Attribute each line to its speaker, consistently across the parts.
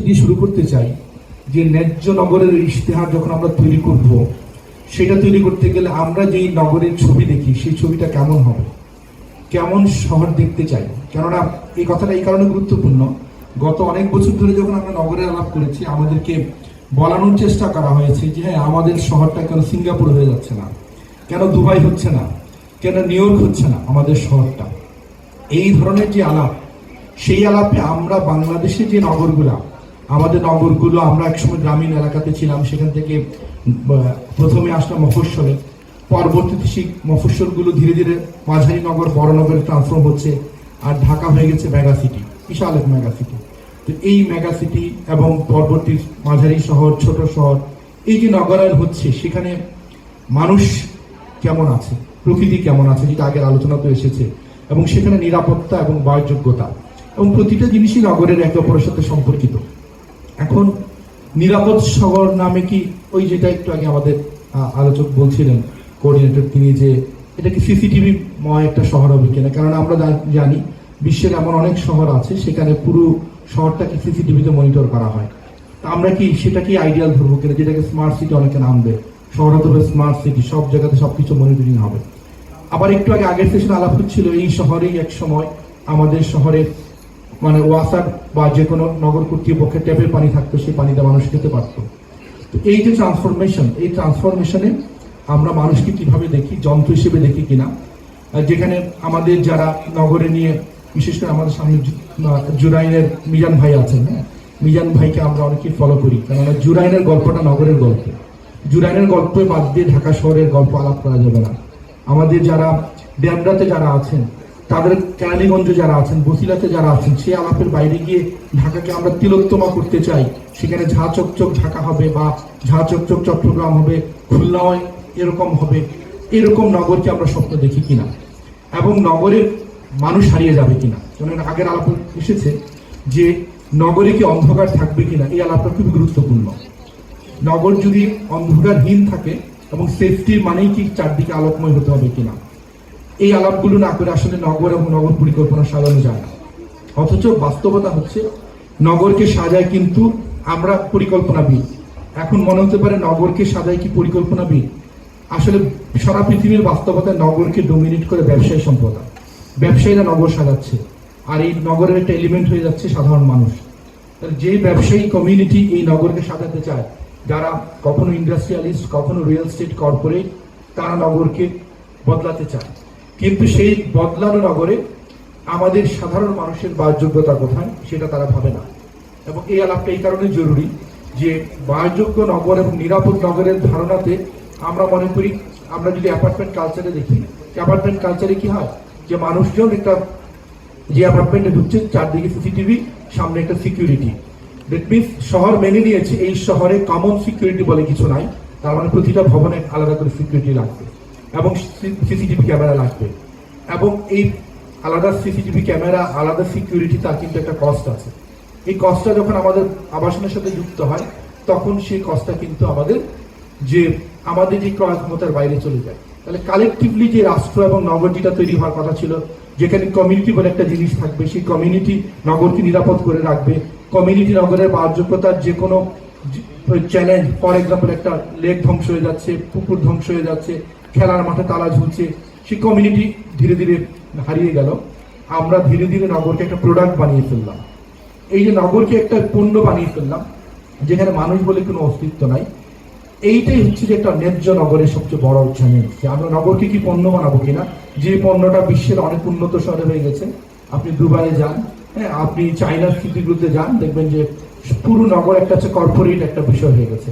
Speaker 1: দিয়ে শুরু করতে চাই যে ন্যায্য নগরের ইশতেহার যখন আমরা তৈরি করব, সেটা তৈরি করতে গেলে আমরা যেই নগরের ছবি দেখি সেই ছবিটা কেমন হবে, কেমন শহর দেখতে চাই। কেননা এই কথাটা এই কারণে গুরুত্বপূর্ণ, গত অনেক বছর ধরে যখন আমরা নগরের আলাপ করেছি আমাদেরকে বলানোর চেষ্টা করা হয়েছে যে হ্যাঁ, আমাদের শহরটা কেন সিঙ্গাপুর হয়ে যাচ্ছে না, কেন দুবাই হচ্ছে না, কেন নিউ ইয়র্ক হচ্ছে না আমাদের শহরটা। এই ধরনের যে আলাপ, সেই আলাপে আমরা বাংলাদেশে যে নগরগুলা, আমাদের নগরগুলো, আমরা একসময় গ্রামীণ এলাকাতে ছিলাম, সেখান থেকে প্রথমে আসলাম মফস্বলে, পরবর্তীতে সেই মফস্বলগুলো ধীরে ধীরে মাঝারি নগর, বড় নগরে ট্রান্সফর্ম হচ্ছে, আর ঢাকা হয়ে গেছে মেগা সিটি, বিশাল এক মেগা সিটি। তো এই মেগা সিটি এবং পরবর্তী মাঝারি শহর, ছোট শহর, এই যে নগরায়ন হচ্ছে, সেখানে মানুষ কেমন আছে, প্রকৃতি কেমন আছে, যেটা আগের আলোচনা তো এসেছে, এবং সেখানে নিরাপত্তা এবং বাসযোগ্যতা এবং প্রতিটা জিনিসই নগরের একে অপরের সাথে সম্পর্কিত। এখন নিরাপদ শহর নামে কি ওই যেটা একটু আগে আমাদের আলোচক বলছিলেন, কোঅর্ডিনেটর, তিনি যে এটা কি সিসিটিভি ময় একটা শহর হবে কিনা, কারণ আমরা জানি বিশ্বের এমন অনেক শহর আছে সেখানে পুরো শহরটাকে সিসিটিভিতে মনিটর করা হয়। আমরা কি সেটা কি আইডিয়াল ধরবো কিনা, যেটাকে স্মার্ট সিটি অনেকে নাম দেয়, শহর হতে হবে স্মার্ট সিটি, সব জায়গাতে সবকিছু মনিটরিং হবে। আবার একটু আগে আগের সেশন আলাপ হচ্ছিল, এই শহরেই এক সময় আমাদের শহরে মানে ওয়াসার বা যে কোনো নগর কর্তৃপক্ষের ট্যাপের পানি থাকতো, সেই পানিতে মানুষ খেতে পারতো। তো এই যে ট্রান্সফরমেশন, এই ট্রান্সফরমেশনে আমরা মানুষকে কিভাবে দেখি, যন্ত্র হিসেবে দেখি কিনা, যেখানে আমাদের যারা নগরে নিয়ে, বিশেষ করে আমাদের সামনে জুরাইনের মিজান ভাই আছেন, হ্যাঁ, মিজান ভাইকে আমরা অনেকেই ফলো করি, কেননা জুরাইনের গল্পটা নগরের গল্প। জুরাইনের গল্প বাদ দিয়ে ঢাকা শহরের গল্প আলাপ করা যাবে না। আমাদের যারা ডেমরাতে যারা আছেন, তাদের কেরানীগঞ্জে যারা আছেন, বসিলাতে যারা আছেন, সেই আলাপের বাইরে গিয়ে ঢাকাকে আমরা তিলোত্তমা করতে চাই, সেখানে ঝা চকচক ঢাকা হবে বা ঝা চকচক চট্টগ্রাম হবে, খুলনাও এরকম হবে, এরকম নগরকে আমরা স্বপ্ন দেখি কিনা, এবং নগরের মানুষ হারিয়ে যাবে কিনা। যেমন আগের আলাপ এসেছে যে নগরে কি অন্ধকার থাকবে কিনা, এই আলাপটা খুবই গুরুত্বপূর্ণ। নগর যদি অন্ধকারহীন থাকে এবং সেফটির মানেই কি চারদিকে আলোকময় হতে হবে কিনা, এই আলাপগুলো না করে আসলে নগর এবং নগর পরিকল্পনা সাজানো যায় না। অথচ বাস্তবতা হচ্ছে নগরকে সাজায় কিন্তু আমরা পরিকল্পনাবিদ। এখন মনে হতে পারে নগরকে সাজায় কি পরিকল্পনাবিদ, আসলে সারা পৃথিবীর বাস্তবতায় নগরকে ডোমিনেট করে ব্যবসায়ী সম্প্রদায়, ব্যবসায়ীরা নগর সাজাচ্ছে, আর এই নগরের একটা এলিমেন্ট হয়ে যাচ্ছে সাধারণ মানুষ। যে ব্যবসায়ী কমিউনিটি এই নগরকে সাজাতে চায়, যারা কখনো ইন্ডাস্ট্রিয়ালিস্ট, কখনো রিয়েল এস্টেট কর্পোরেট, তারা নগরকে বদলাতে চায়, কিন্তু সেই বদলানো নগরে আমাদের সাধারণ মানুষের বাসযোগ্যতা কোথায় সেটা তারা ভাবে না। এবং এই আলাপটা এই কারণে জরুরি যে বাসযোগ্য নগর এবং নিরাপদ নগরের ধারণাতে আমরা মনে করি, আমরা যদি অ্যাপার্টমেন্ট কালচারে দেখি, অ্যাপার্টমেন্ট কালচারে কি হয় যে মানুষজন একটা যে অ্যাপার্টমেন্টে ঢুকছে, চারদিকে সিসিটিভি, সামনে একটা সিকিউরিটি। দ্যাট মিনস শহর মেনে নিয়েছে এই শহরে কমন সিকিউরিটি বলে কিছু নাই, তার মানে প্রতিটা ভবনে আলাদা করে সিকিউরিটি লাগবে এবং সিসিটিভি ক্যামেরা লাগবে, এবং এই আলাদা সিসিটিভি ক্যামেরা, আলাদা সিকিউরিটি, তার কিন্তু একটা কস্ট আছে। এই কস্টটা যখন আমাদের আবাসনের সাথে যুক্ত হয়, তখন সেই কস্টটা কিন্তু আমাদের যে ক্রয় ক্ষমতার বাইরে চলে যায়। তাহলে কালেকটিভলি যে রাষ্ট্র এবং নগর যেটা তৈরি হওয়ার কথা ছিল, যেখানে কমিউনিটি বলে একটা জিনিস থাকবে, সেই কমিউনিটি নগরকে নিরাপদ করে রাখবে, কমিউনিটি নগরের বাসযোগ্যতার যে কোনো চ্যালেঞ্জ, ফর এক্সাম্পল একটা লেক ধ্বংস হয়ে যাচ্ছে, পুকুর ধ্বংস হয়ে যাচ্ছে, খেলার মাঠে তালা ঝুলছে, সেই কমিউনিটি ধীরে ধীরে হারিয়ে গেল। আমরা ধীরে ধীরে নগরকে একটা প্রোডাক্ট বানিয়ে ফেললাম। এই যে নগরকে একটা পণ্য বানিয়ে ফেললাম, যেখানে মানুষ বলে কোনো অস্তিত্ব নাই, এইটাই হচ্ছে যে একটা ন্যায্য নগরের সবচেয়ে বড় চ্যালেঞ্জ, যে আমরা নগরকে কি পণ্য বানাবো কিনা, যে পণ্যটা বিশ্বের অনেক উন্নত শহরে হয়ে গেছে। আপনি দুবাইয়ে যান, হ্যাঁ, আপনি চাইনার সিটিগুলোতে যান, দেখবেন যে পুরো নগর একটা হচ্ছে কর্পোরেট একটা বিষয় হয়ে গেছে।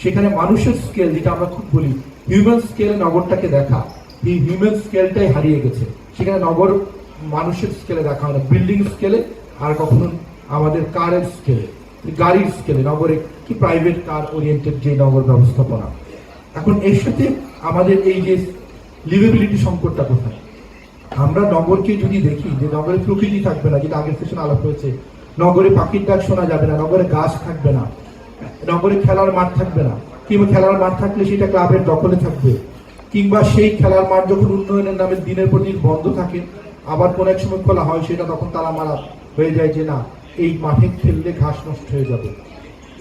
Speaker 1: সেখানে মানুষের স্কেল, যেটা আমরা খুব বলি হিউম্যান স্কেলে নগরটাকে দেখা, এই হিউম্যান স্কেলটাই হারিয়ে গেছে। সেখানে নগর মানুষের স্কেলে দেখা হয় না, বিল্ডিং স্কেলে, আর কখনো আমাদের কারের স্কেলে, গাড়ির স্কেলে, নগরে কি প্রাইভেট কার ওরিয়েন্টেড যে নগর ব্যবস্থাপনা। এখন এর সাথে আমাদের এই যে লিভেবিলিটি সংকটটা কোথায়, আমরা নগরকে যদি দেখি যে নগরে প্রকৃতি থাকবে না, যেটা আগের সেশন আলাপ হয়েছে, নগরে পাখির ডাক শোনা যাবে না, নগরে গাছ থাকবে না, নগরে খেলার মাঠ থাকবে না, কিংবা খেলার মাঠ থাকলে সেটা ক্লাবের দখলে থাকবে, কিংবা সেই খেলার মাঠ যখন উন্নয়নের নামে দিনের পর দিন বন্ধ থাকে, আবার কোন এক সময় খোলা হয়, সেটা তখন তালা মারা হয়ে যায় যে না, এই মাঠে খেললে ঘাস নষ্ট হয়ে যাবে।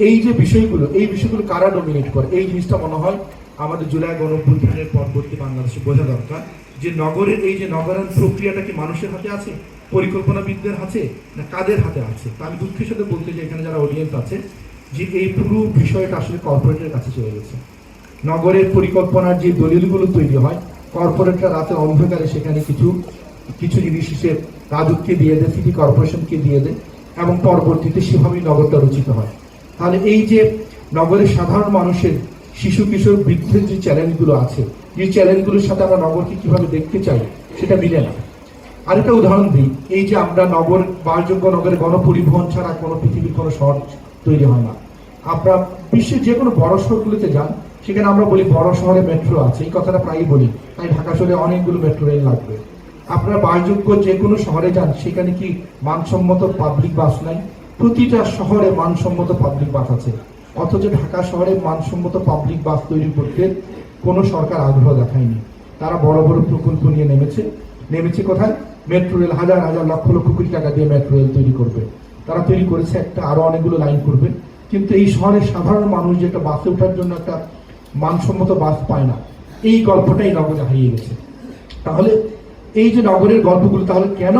Speaker 1: এই যে বিষয়গুলো কারা ডমিনেট করে, এই জিনিসটা মনে হয় আমাদের জুলাই গণঅভ্যুত্থানের পরবর্তী বাংলাদেশে বোঝা দরকার, যে নগরের এই যে নগরায়ণ প্রক্রিয়াটা কি মানুষের হাতে আছে, পরিকল্পনাবিদদের হাতে, না কাদের হাতে আছে। তা আমি দুঃখের সাথে বলতে চাই এখানে যারা অডিয়েন্স আছে, যে এই পুরো বিষয়টা আসলে কর্পোরেটের কাছে চলে গেছে। নগরের পরিকল্পনার যে দলিলগুলো তৈরি হয়, কর্পোরেটরা রাতের অন্ধকারে সেখানে কিছু জিনিস হিসেবে রাজুককে দিয়ে দেয়, সিটি কর্পোরেশনকে দিয়ে দেয়, এবং পরবর্তীতে সেভাবেই নগরটা রচিত হয়। তাহলে এই যে নগরের সাধারণ মানুষের, শিশু কিশোর বৃদ্ধের যে চ্যালেঞ্জগুলো আছে, যে চ্যালেঞ্জগুলোর সাথে আমরা নগরকে কিভাবে দেখতে চাই, সেটা মিলে না। আরেকটা উদাহরণ দিই, এই যে আমরা নগর বাসযোগ্য নগরে গণপরিবহন ছাড়া কোনো পৃথিবীর কোনো শহর তৈরি হয় না। আপনারা বিশ্বের যে কোনো বড় শহরগুলিতে যান, সেখানে আমরা বলি বড় শহরে মেট্রো আছে, এই কথাটা প্রায়ই বলি, তাই ঢাকা শহরে অনেকগুলো মেট্রো রেল লাগবে। আপনারা বাসযোগ্য যে কোনো শহরে যান, সেখানে কি মানসম্মত পাবলিক বাস নাই? প্রতিটা শহরে মানসম্মত পাবলিক বাস আছে, অথচ ঢাকা শহরে মানসম্মত পাবলিক বাস তৈরি করতে কোনো সরকার আগ্রহ দেখায়নি। তারা বড় বড় প্রকল্প নিয়ে নেমেছে কোথায়? মেট্রো রেল, হাজার হাজার লক্ষ লক্ষ কোটি টাকা দিয়ে মেট্রো রেল তৈরি করবে। তারা তৈরি করেছে একটা, আরো অনেকগুলো লাইন করবে, কিন্তু এই শহরের সাধারণ মানুষ যে একটা বাসে ওঠার জন্য একটা মানসম্মত বাস পায় না, এই গল্পটাই নগরে হারিয়ে গেছে। তাহলে এই যে নগরের গল্পগুলো, তাহলে কেন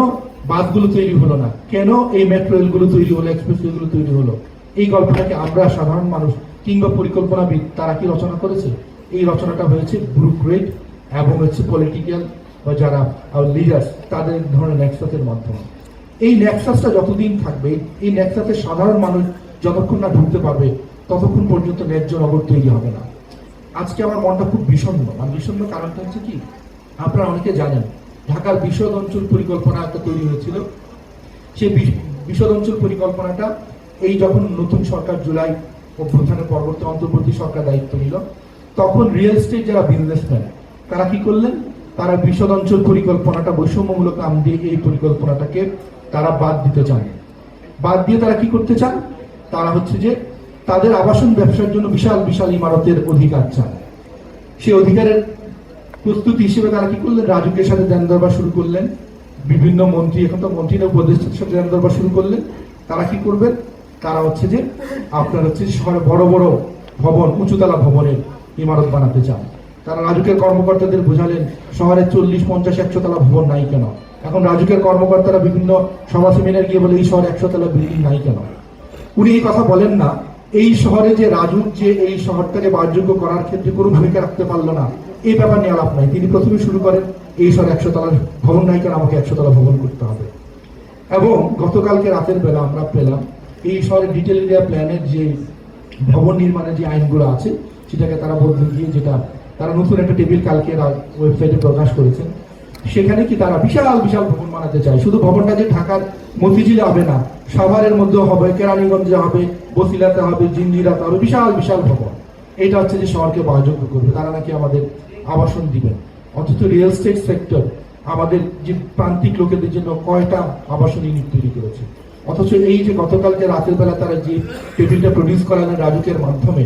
Speaker 1: বাসগুলো তৈরি হলো না, কেন এই মেট্রো রেলগুলো তৈরি হলো, এক্সপ্রেস ওয়েগুলো তৈরি হলো? এই গল্পটাকে আমরা সাধারণ মানুষ কিংবা পরিকল্পনাবিদ তারা কি রচনা করেছে? এই রচনাটা হয়েছে ব্যুরোক্রেট এবং হচ্ছে পলিটিক্যাল বা যারা লিডার্স, তাদের ধরনের নেক্সাসের মাধ্যমে। এই নেক্সাসটা যতদিন থাকবে, এই নেক্সাসের সাধারণ মানুষ যতক্ষণ না ঢুকতে পারবে, ততক্ষণ পর্যন্ত ন্যায্য নগর তৈরি হবে না। আজকে আমার মনটা খুব বিষণ্ণ, আর বিষণ্ণ কারণটা হচ্ছে কি, আপনারা অনেকে জানেন ঢাকার বিশদ অঞ্চল পরিকল্পনা একটা তৈরি হয়েছিল। সেই বিশদ অঞ্চল পরিকল্পনাটা এই যখন নতুন সরকার জুলাই অভ্যুত্থানের পরবর্তী অন্তর্বর্তী সরকার দায়িত্ব নিল, তখন রিয়েল এস্টেট যারা বিজনেসম্যান, তারা কি করলেন? তারা বিশদ অঞ্চল পরিকল্পনাটা বৈষম্যমূলক নাম দিয়ে এই পরিকল্পনাটাকে তারা বাদ দিতে চান। বাদ দিয়ে তারা কি করতে চান? তারা হচ্ছে যে তাদের আবাসন ব্যবসার জন্য বিশাল বিশাল ইমারতের অধিকার চান। সেই অধিকারের প্রস্তুতি হিসেবে তারা কি করলেন? রাজুকের সাথে দেন দরবার শুরু করলেন, বিভিন্ন মন্ত্রী, এখন তো মন্ত্রীরা উপদেষ্টাদের সাথে দেন দরবার শুরু করলেন। তারা কি করবেন? তারা হচ্ছে যে আপনার হচ্ছে শহরে বড় বড় ভবন, উঁচুতলা ভবনের ইমারত বানাতে চান। তারা রাজুকের কর্মকর্তাদের বোঝালেন শহরে 40, 50, 100 তলা ভবন নাই কেন। এখন রাজুকের কর্মকর্তারা বিভিন্ন সভা সেমিনার গিয়ে বলে এই শহরে 100 তলা বিল্ডিং নাই কেন। উনি এই কথা বলেন না, এই শহরে যে রাজুক যে এই শহরটাকে বাসযোগ্য করার ক্ষেত্রে কোনো ভূমিকা রাখতে পারলো না, এই ব্যাপার নিয়ে আলাপ নাই। তিনি প্রথমে শুরু করেন এই শহরে 100 তলার ভবন নাই কেন, আমাকে 100 তলা ভবন করতে হবে। এবং গতকালকে রাতের বেলা আমরা পেলাম এই শহরের ডিটেল এরিয়া প্ল্যানের যে ভবন নির্মাণের যে আইনগুলো আছে, সেটাকে তারা বদলে দিয়ে, যেটা তারা নতুন একটা টেবিল কালকে ওয়েবসাইটে প্রকাশ করেছেন, সেখানে কি তারা বিশাল বিশাল ভবন বানাতে চায়। শুধু ভবনটা যে ঢাকার মতিঝিলে হবে না, সাভারের মধ্যে হবে, কেরানীগঞ্জে হবে, বসিলাতে হবে, জিঞ্জিরাতে হবে, বিশাল বিশাল ভবন। এটা হচ্ছে যে শহরকে বাসযোগ্য করবে, তারা নাকি আমাদের আবাসন দিবেন। অথচ রিয়েল এস্টেট সেক্টর আমাদের যে প্রান্তিক লোকেদের জন্য কয়টা আবাসন ইউনিট তৈরি করেছে। অথচ এই যে গতকালকে রাতের বেলা তারা যে টেবিলটা প্রডিউস করালেন রাজুকের মাধ্যমে,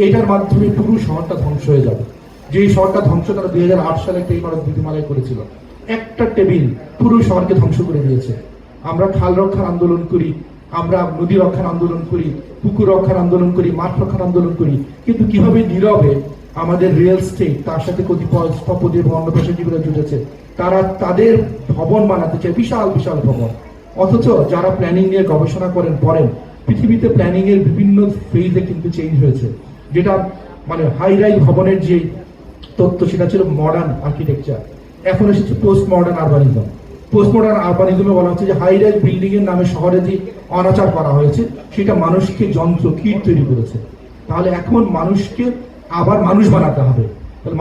Speaker 1: এটার মাধ্যমে পুরো শহরটা ধ্বংস হয়ে যাবে। যে শহরটা ধ্বংস তারা 2008 সালে একটা ইমারত বিধিমালায় করেছিল, একটা টেবিল পুরো শহরকে ধ্বংস করে দিয়েছে। আমরা খাল রক্ষার আন্দোলন করি, আমরা নদী রক্ষার আন্দোলন করি, পুকুর রক্ষার আন্দোলন করি, মাঠ রক্ষার আন্দোলন করি, কিন্তু কিভাবে নীরবে আমাদের রিয়েল স্টেট, তার সাথে কতিপয় স্থপতি এবং অন্য পেশাজীবীরা জুটেছে, তারা তাদের ভবন বানাতে চায়, বিশাল বিশাল ভবন। অথচ যারা প্ল্যানিং নিয়ে গবেষণা পড়েন, পৃথিবীতে প্ল্যানিং এর বিভিন্ন ফেজে কিন্তু চেঞ্জ হয়েছে। যেটা মানে হাই রাইজ ভবনের যে তত্ত্ব, সেটা ছিল মডার্ন আর্কিটেকচার, এখন এসেছে post modern urbanism. Post modern আরবানিজমে বলা হচ্ছে যে হাই রাইজ বিল্ডিং এর নামে শহরে যে অনাচার করা হয়েছে, সেটা মানুষকে যন্ত্র কীট তৈরি করেছে। তাহলে এখন মানুষকে আবার মানুষ বানাতে হবে।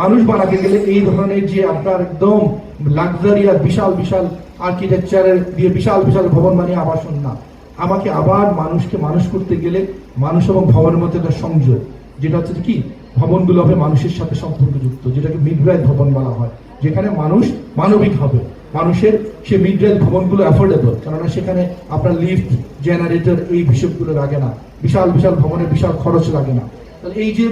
Speaker 1: মানুষ বানাতে গেলে এই ধরনের যে আপনার একদম লাক্সারিয়াস বিশাল বিশাল আর্কিটেকচারের দিয়ে বিশাল বিশাল ভবন বানিয়ে আবাসন না, আমাকে আবার মানুষকে মানুষ করতে গেলে মানুষ এবং ভবনের মধ্যে একটা সংযোগ, যেটা হচ্ছে কি ভবনগুলো হবে মানুষের সাথে সম্পর্কযুক্ত, যেটাকে মিডরাইজ ভবন বলা হয়, যেখানে মানুষ মানবিক হবে। মানুষের সে মিডরাইজ ভবনগুলো অ্যাফোর্ডেবল, কেননা সেখানে আপনার লিফট, জেনারেটর এই বিষয়গুলো লাগে না, বিশাল বিশাল ভবনে বিশাল খরচ লাগে না। তাহলে এই যে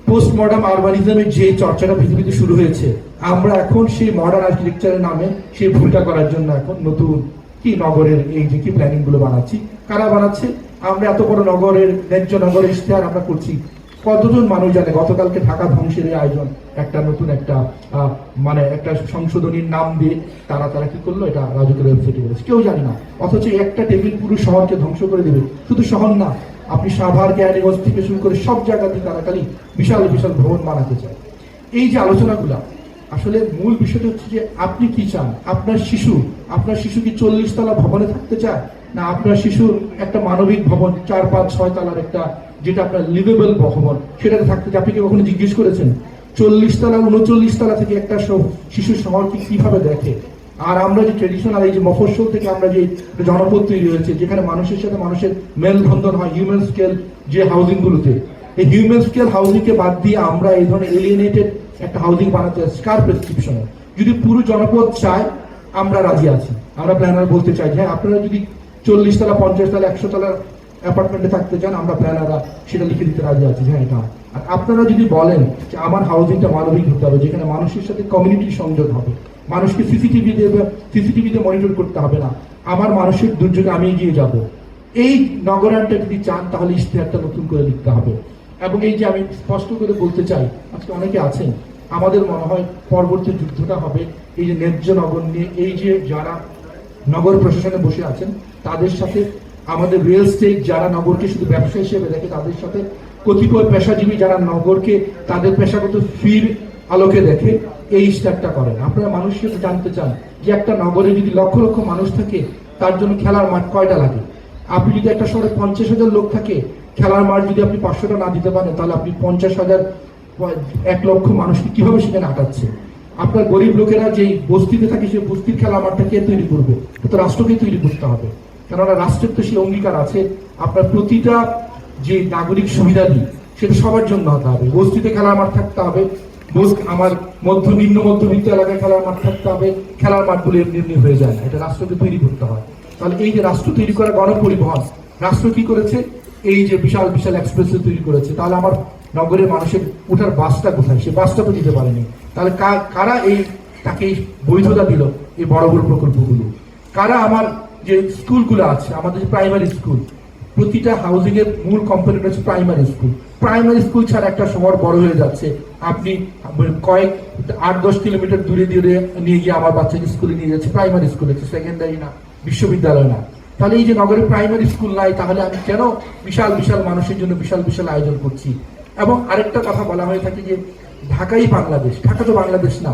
Speaker 1: পোস্ট মডার্ন আরবানিজমের যে চর্চাটা পৃথিবীতে শুরু হয়েছে, আমরা এখন সেই মডার্ন আর্কিটেকচারের নামে সেই ভুলটা করার জন্য এখন নতুন কি নগরের এই যে কি প্ল্যানিং গুলো বানাচ্ছি, কারা বানাচ্ছে? আমরা এত বড় নগরের ন্যায্য নগরের ইশতেহার আমরা করছি, কতজন মানুষ জানে? গতকালকে ঢাকা ধ্বংসের এই আয়োজন, একটা নতুন একটা মানে একটা সংশোধনীর নাম দিয়ে তারা কি করলো, এটা রাজুকের ওয়েবসাইটে বলেছে, কেউ জানে না। অথচ একটা টেবিল পুরো শহরকে ধ্বংস করে দেবে। শুধু শহর না, আপনি সাভার ক্যানিগঞ্জ থেকে শুরু করে সব জায়গাতে তারা খালি বিশাল বিশাল ভবন বানাতে চায়। এই যে আলোচনাগুলা, আসলে মূল বিষয়টা হচ্ছে যে আপনি কি চান? আপনার শিশু কি 40 তলা ভবনে থাকতে চায়, না আপনার শিশু একটা মানবিক ভবন 4, 5, 6 তলার একটা, যেটা আপনার লিভেবল ভবন, সেটাতে থাকতে চায়? আপনি কি কখনো জিজ্ঞেস করেছেন 40 তলা 39 তলা থেকে একটা শিশু শহরকে কিভাবে দেখে? আর আমরা যে ট্রেডিশনাল এই যে মফস্বল থেকে আমরা যে জনপদ তৈরি হয়েছে, যেখানে মানুষের সাথে মানুষের মেলবন্ধন হয় হিউম্যান স্কেল যে হাউজিং গুলোতে, এই হিউম্যান স্কেল হাউজিং কে বাদ দিয়ে আমরা এই ধরনের এলিয়েনেটেড একটা হাউজিং বানাতে আসছি কার প্রেসক্রিপশনে? যদি পুরো জনপদ চায়, আমরা রাজি আছি। আমরা প্ল্যানার বলতে চাই যে আপনারা যদি 40 তলা 50 তলা 100 তলার অ্যাপার্টমেন্টে থাকতে চান, আমরা প্ল্যানাররা সেটা লিখে দিতে রাজি আছি, হ্যাঁ এটা। আর আপনারা যদি বলেন যে আমার হাউজিংটা মানবিক হতে হবে, যেখানে মানুষের সাথে কমিউনিটির সংযোগ হবে, মানুষকে সিসিটিভিতে মনিটর করতে হবে না, আমার মানসিক দুর্যোগে আমি এগিয়ে যাব, এই নগরায়ণটা যদি চান, তাহলে ইশতেহারটা নতুন করে লিখতে হবে। এবং এই যে আমি স্পষ্ট করে বলতে চাই, আজকে অনেকে আছেন, আমাদের মনে হয় পরবর্তী যুদ্ধটা হবে এই যে ন্যায্য নগর নিয়ে। এই যে যারা নগর প্রশাসনে বসে আছেন, তাদের সাথে আমাদের রিয়েল এস্টেট যারা নগরকে শুধু ব্যবসা হিসেবে দেখে, তাদের সাথে কতিপয় পেশাজীবী যারা নগরকে তাদের পেশাগত ফির আলোকে দেখে, এই ইশতেহারটা করেন। আপনারা মানুষকে জানতে চান যে একটা নগরে যদি লক্ষ লক্ষ মানুষ থাকে, তার জন্য খেলার মাঠ কয়টা লাগে? আপনি যদি একটা শহরে 50,000 লোক থাকে, খেলার মাঠ যদি আপনি 500টা না দিতে পারেন, তাহলে আপনি 50,000 1 লক্ষ মানুষকে কিভাবে সেখানে আটাচ্ছে? আপনার গরিব লোকেরা যেই বস্তিতে থাকে, সেই বস্তির খেলার মাঠটা কে তৈরি করবে? তো রাষ্ট্রকে তৈরি করতে হবে, কেননা রাষ্ট্রের তো সেই অঙ্গীকার আছে, আপনার প্রতিটা যে নাগরিক সুবিধাদি সেটা সবার জন্য হতে হবে। বস্তিতে খেলার মাঠ থাকতে হবে, আমার নিম্ন মধ্যবিত্ত এলাকায় খেলার মাঠ থাকতে হবে। খেলার মাঠগুলো এমনি হয়ে যায় না, এটা রাষ্ট্রকে তৈরি করতে হয়। তাহলে এই যে রাষ্ট্র তৈরি করা গণপরিবহন, রাষ্ট্র কি করেছে? এই যে বিশাল বিশাল এক্সপ্রেসওয়ে তৈরি করেছে। তাহলে আমার নগরের মানুষের ওঠার বাসটা কোথায়? সে বাসটা তো দিতে পারেনি। তাহলে কারা তাকে বৈধতা দিল এই বড় বড় প্রকল্পগুলো? কারা? আমার যে স্কুলগুলো আছে, আমাদের যে প্রাইমারি স্কুল, প্রতিটা হাউজিং এর মূল কম্পোনেন্ট হচ্ছে প্রাইমারি স্কুল। প্রাইমারি স্কুল ছাড়া একটা শহর বড় হয়ে যাচ্ছে। আপনি কয়েক 8-10 কিলোমিটার দূরে নিয়ে গিয়ে আমার বাচ্চাকে স্কুলে নিয়ে যাচ্ছে, প্রাইমারি স্কুল হচ্ছে, সেকেন্ডারি না, বিশ্ববিদ্যালয় না। তাহলে এই যে নগরে প্রাইমারি স্কুল নাই, তাহলে আমি কেন বিশাল বিশাল মানুষের জন্য বিশাল বিশাল আয়োজন করছি? এবং আরেকটা কথা বলা হয়ে থাকে যে ঢাকাই বাংলাদেশ। ঢাকা তো বাংলাদেশ না,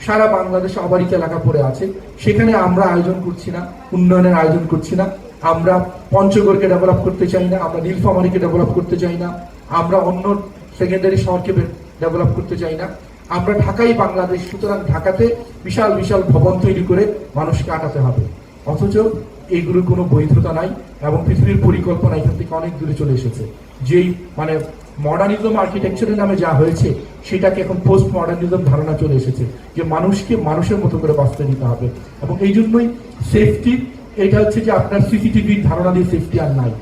Speaker 1: সারা বাংলাদেশে অবারিত এলাকা পড়ে আছে, সেখানে আমরা আয়োজন করছি না, উন্নয়নের আয়োজন করছি না। আমরা পঞ্চগড়কে ডেভেলপ করতে চাই না, আমরা নীলফামারীকে ডেভেলপ করতে চাই না, আমরা অন্য সেকেন্ডারি শহরকে ডেভেলপ করতে চাই না। আমরা ঢাকাই বাংলাদেশ, সুতরাং ঢাকাতে বিশাল বিশাল ভবন তৈরি করে মানুষকে আটাতে হবে। অথচ এইগুলোর কোনো বৈধতা নাই এবং পৃথিবীর পরিকল্পনা এখান থেকে অনেক দূরে চলে এসেছে। যেই মানে মডার্নিজম আর্কিটেকচারের নামে যা হয়েছে, সেটাকে এখন পোস্ট মডার্নিজম ধারণা চলে এসেছে, যে মানুষকে মানুষের মতো করে বাঁচতে দিতে হবে। এবং এই জন্যই সেফটি, এটা হচ্ছে যে আপনার সিসিটিভির ধারণা দিয়ে সেফটি আর নাই,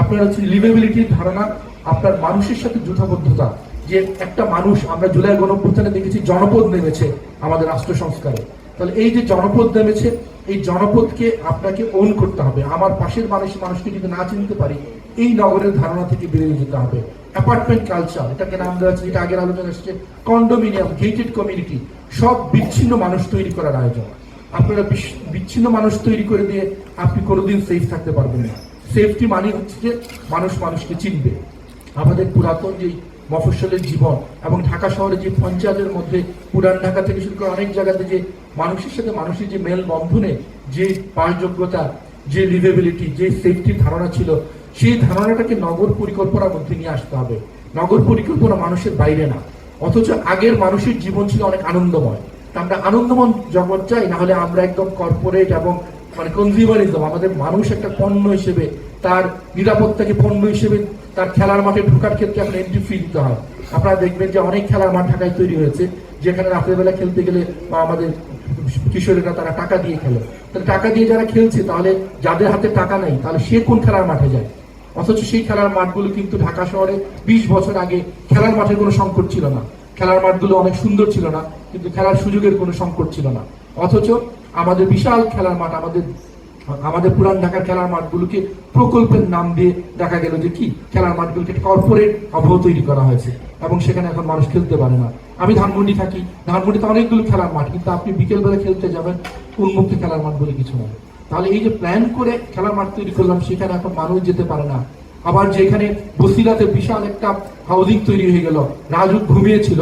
Speaker 1: আপনার হচ্ছে লিভেবিলিটির ধারণা, আপনার মানুষের সাথে যুথবদ্ধতা। যে একটা মানুষ, আমরা জুলাই গণঅভ্যুত্থানে দেখেছি জনপদ নেমেছে আমাদের রাষ্ট্র সংস্কারে। তাহলে এই যে জনপদ নেমেছে, এই জনপদকে আপনাকে ওন করতে হবে। আমার পাশের মানুষকে যদি না চিনতে পারি, এই নগরের ধারণা থেকে বেরিয়ে যেতে হবে। অ্যাপার্টমেন্ট কালচার, এটাকে নাম দেওয়া আছে, যেটা আগের আলোচনা এসেছে, কন্ডোমিনিয়াম, গেটেড কমিউনিটি, সব বিচ্ছিন্ন মানুষ তৈরি করার আয়োজন। আপনারা বিচ্ছিন্ন মানুষ তৈরি করে দিয়ে আপনি কোনোদিন সেফ থাকতে পারবেন না। সেফটি মানে হচ্ছে যে মানুষ মানুষকে চিনবে। আমাদের পুরাতন যে মফস্বলের জীবন এবং ঢাকা শহরে যে পঞ্চায়েতের মধ্যে, পুরান ঢাকা থেকে শুরু করে অনেক জায়গাতে যে মানুষের সাথে মানুষের যে মেল বন্ধনে যে বাসযোগ্যতা, যে লিভেবিলিটি, যে সেফটির ধারণা ছিল, সেই ধারণাটাকে নগর পরিকল্পনার মধ্যে নিয়ে আসতে হবে। নগর পরিকল্পনা মানুষের বাইরে না। অথচ আগের মানুষের জীবন ছিল অনেক আনন্দময়। তা আমরা আনন্দময় জগৎ চাই, না হলে আমরা একদম কর্পোরেট এবং মানে কনজিউমারিজম, আমাদের মানুষ একটা পণ্য হিসেবে, তার নিরাপত্তাকে পণ্য হিসেবে, তার খেলার মাঠে ঢোকার ক্ষেত্রে এখন এন্ট্রি ফি দিতে হয়। আপনারা দেখবেন যে অনেক খেলার মাঠ ঢাকায় তৈরি হয়েছে, যেখানে রাত্রেবেলা খেলতে গেলে বা আমাদের কিশোরীরা তারা টাকা দিয়ে খেলে। তাহলে টাকা দিয়ে যারা খেলছে, তাহলে যাদের হাতে টাকা নেই, তাহলে সে কোন খেলার মাঠে যায়? অথচ সেই খেলার মাঠগুলো কিন্তু ঢাকা শহরে 20 বছর আগে খেলার মাঠের কোনো সংকট ছিল না। খেলার মাঠগুলো অনেক সুন্দর ছিল না, কিন্তু খেলার সুযোগের কোনো সংকট ছিল না। অথচ আমাদের বিশাল খেলার মাঠ, আমাদের আমাদের পুরান ঢাকার খেলার মাঠগুলোকে প্রকল্পের নাম দিয়ে দেখা গেল যে কি খেলার মাঠগুলোকে কর্পোরেট আবহ তৈরি করা হয়েছে এবং সেখানে এখন মানুষ খেলতে পারে না। আমি ধানমন্ডি থাকি, ধানমন্ডিতে অনেকগুলো খেলার মাঠ, কিন্তু আপনি বিকেলবেলা খেলতে যাবেন উন্মুক্ত খেলার মাঠ বলে কিছু নয়। তাহলে এই যে প্ল্যান করে খেলার মাঠ তৈরি করলাম সেখানে এখন মানুষ যেতে পারে না। আবার যেখানে বসিলাতে বিশাল একটা হাউজিং তৈরি হয়ে গেল, রাজুক ঘুমিয়েছিল,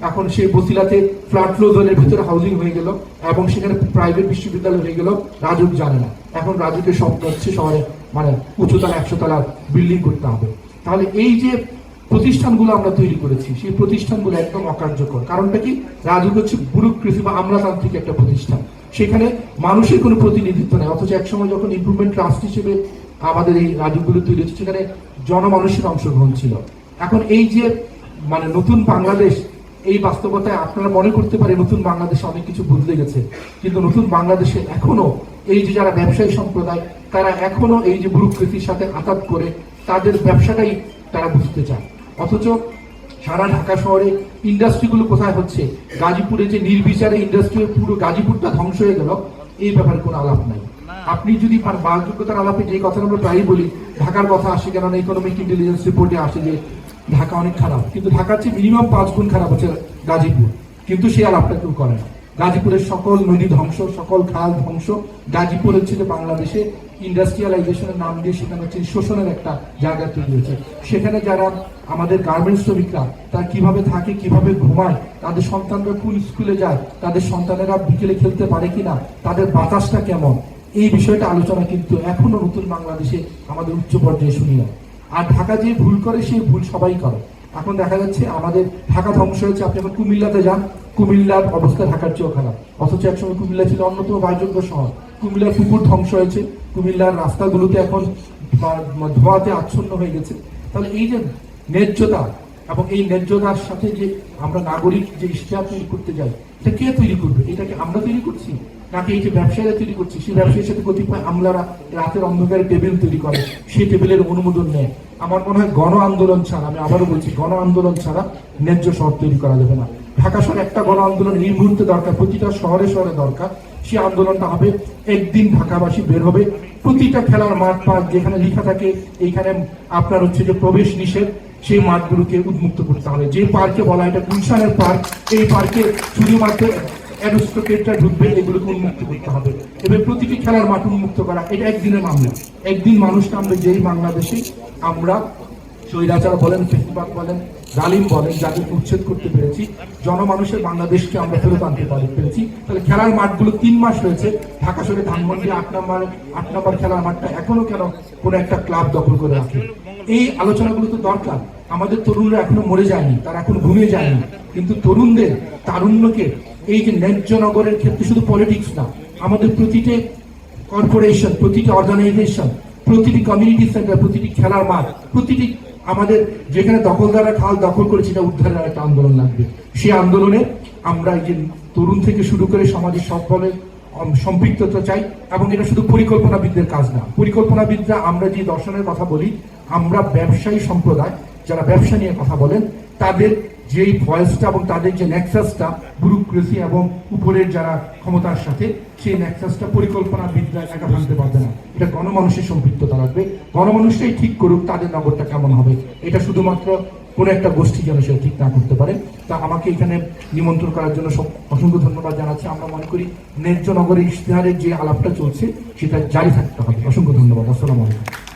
Speaker 1: এখন সেই বসিলাতে ফ্ল্যাট ফ্লো জোনের ভিতরে হাউজিং হয়ে গেল এবং সেখানে প্রাইভেট বিশ্ববিদ্যালয় হয়ে গেল, রাজুক জানে না। এখন রাজুকের স্বপ্ন হচ্ছে শহরে মানে উঁচুতলা 100 তলার বিল্ডিং করতে হবে। তাহলে এই যে প্রতিষ্ঠানগুলো আমরা তৈরি করেছি সেই প্রতিষ্ঠানগুলো একদম অকার্যকর। কারণটা কি? রাজুক হচ্ছে ব্যুরোক্রেসি বা আমলাতান্ত্রিক একটা প্রতিষ্ঠান, সেখানে মানুষের কোনো প্রতিনিধিত্ব নেই। অথচ একসময় যখন ইমপ্রুভমেন্ট ট্রাস্ট হিসেবে আমাদের এই রাজুকগুলো তৈরি হচ্ছে সেখানে জনমানুষের অংশগ্রহণ ছিল। এখন এই যে মানে নতুন বাংলাদেশ, এই বাস্তবতায় আপনারা মনে করতে পারে নতুন বাংলাদেশে অনেক কিছু বদলে গেছে, কিন্তু নতুন বাংলাদেশে এখনো এই যে যারা ব্যবসায়ী সম্প্রদায় তারা এখনো এই যে ব্যুরোক্রেসির সাথে আঘাত করে তাদের ব্যবসাটাই তারা বুঝতে চায়। অথচ সারা ঢাকা শহরে ইন্ডাস্ট্রিগুলো কোথায় হচ্ছে? গাজীপুরে যে নির্বিচারে ইন্ডাস্ট্রি, পুরো গাজীপুরটা ধ্বংস হয়ে গেল, এই ব্যাপারে কোনো আলাপ নাই। আপনি যদি বাসযোগ্যতার আলাপে যে কথা আমরা প্রায়ই বলি, ঢাকার কথা আসে, কেননা ইকোনমিক ইন্টেলিজেন্স রিপোর্টে আসে যে ঢাকা অনেক খারাপ, কিন্তু ঢাকার চেয়ে মিনিমাম 5 গুণ খারাপ হচ্ছে গাজীপুর, কিন্তু সে আলাপটা কেউ করে না। গাজীপুরের সকল নদী ধ্বংস, সকল খাল ধ্বংস। গাজীপুর হচ্ছে যে বাংলাদেশে ইন্ডাস্ট্রিয়ালাইজেশনের নাম দিয়ে সেখানে হচ্ছে শোষণের একটা জায়গা তৈরি হয়েছে। সেখানে যারা আমাদের গার্মেন্টস শ্রমিকরা তারা কিভাবে থাকে, কিভাবে ঘুমায়, তাদের সন্তানরা কোন স্কুলে যায়, তাদের সন্তানেরা বিকেলে খেলতে পারে কিনা, তাদের বাতাসটা কেমন, এই বিষয়টা আলোচনা কিন্তু এখনো নতুন বাংলাদেশে আমাদের উচ্চ পর্যায়ে শুনি না। আর ঢাকা যে ভুল করে সেই ভুল সবাই করে। এখন দেখা যাচ্ছে আমাদের ঢাকা ধ্বংস হয়েছে, আপনি এখন কুমিল্লাতে যান, কুমিল্লার অবস্থা ঢাকার চেয়েও খারাপ। অথচ একসময় কুমিল্লা ছিল অন্যতম বাসযোগ্য শহর। কুমিল্লার পুকুর ধ্বংস হয়েছে, কুমিল্লার রাস্তাগুলোতে এখন ধোঁয়াতে আচ্ছন্ন হয়ে গেছে। তাহলে এই যে ন্যায্যতা এবং এই ন্যায্যতার সাথে যে আমরা নাগরিক যে ইশতেহার তৈরি করতে যাই, এটা কে তৈরি করবে? এটাকে আমরা তৈরি করছি নাকি এই যে ব্যবসায়ীরা তৈরি করছি? সেই ব্যবসায়ীর সাথে কতিপয় আমলারা রাতের অন্ধকারে টেবিল তৈরি করে, সেই টেবিলের অনুমোদন নেয়। আমার মনে হয় গণ আন্দোলন ছাড়া, আমি আবারও বলছি, গণ আন্দোলন ছাড়া ন্যায্য শহর তৈরি করা যাবে না। ঢাকা শহরে একটা গণ আন্দোলন এই মুহূর্তে দরকার, প্রতিটা শহরে শহরে দরকার। সেই আন্দোলনটা হবে, একদিন ঢাকাবাসী বের হবে, প্রতিটা খেলার মাঠ পার্ক যেখানে লেখা থাকে এইখানে আপনার হচ্ছে যে প্রবেশ নিষেধ, সেই মাঠগুলোকে উন্মুক্ত করতে হবে। যে পার্কে বলা এটা গুলশানের পার্ক, এই পার্কে শুধুমাত্র অ্যারিস্টোক্রেটরা ঢুকবে, এগুলোকে উন্মুক্ত করতে হবে। এবার প্রতিটি খেলার মাঠ উন্মুক্ত করা, এটা একদিনের মামলা। একদিন মানুষ নামবে যেই বাংলাদেশে আমরা স্বৈরাচার বলেন, ফেসিবাদ বলেন, জালিম বলেন, যাদেরকে উচ্ছেদ করতে পেরেছি, জনমানুষের বাংলাদেশকে আমরা ফেরত আনতে পেরেছি। তাহলে খেলার মাঠগুলো 3 মাস হয়েছে, ঢাকা শহরে ধানমন্ডি 8 নম্বর খেলার মাঠটা এখনো কেন কোনো একটা ক্লাব দখল করে রাখে? এই আলোচনাগুলো তো দরকার। আমাদের তরুণরা এখনো মরে যায়নি, তারা এখনো ঘুমিয়ে যায়নি, কিন্তু তরুণদের তারুণ্যকে এই যে ন্যায্য নগরের ক্ষেত্রে শুধু পলিটিক্স না, আমাদের প্রতিটি কর্পোরেশন, প্রতিটি অর্গানাইজেশন, প্রতিটি কমিউনিটি সেন্টার, প্রতিটি খেলার মাঠ, প্রতিটি আমাদের যেখানে দখলদাররা খাল দখল করেছে এটা উদ্ধারের একটা আন্দোলন লাগবে। সেই আন্দোলনে আমরা এই যে তরুণ থেকে শুরু করে সমাজের সকলের সম্পৃক্ততা চাই। এবং এটা শুধু পরিকল্পনাবিদদের কাজ না। পরিকল্পনাবিদরা, আমরা যে দর্শনের কথা বলি, আমরা ব্যবসায়ী সম্প্রদায় যারা ব্যবসা নিয়ে কথা বলেন, তাদের যেই ভয়েসটা এবং তাদের যে নেক্সাসটা ব্যুরোক্রেসি এবং উপরের যারা ক্ষমতার সাথে, সেই নেক্সাসটা পরিকল্পনাবিদরা একা ভাঙতে পারবে না। এটা গণমানুষের সম্পৃক্ততা লাগবে, গণমানুষটাই ঠিক করুক তাদের নগরটা কেমন হবে। এটা শুধুমাত্র কোনো একটা গোষ্ঠী যেন সেটা ঠিক না করতে পারে। তা আমাকে এখানে নিমন্ত্রণ করার জন্য অসংখ্য ধন্যবাদ জানাচ্ছি। আমরা মনে করি ন্যায্য নগরের ইশতেহারের যে আলাপটা চলছে সেটা জারি থাকতে হবে। অসংখ্য ধন্যবাদ। আসসালামু আলাইকুম।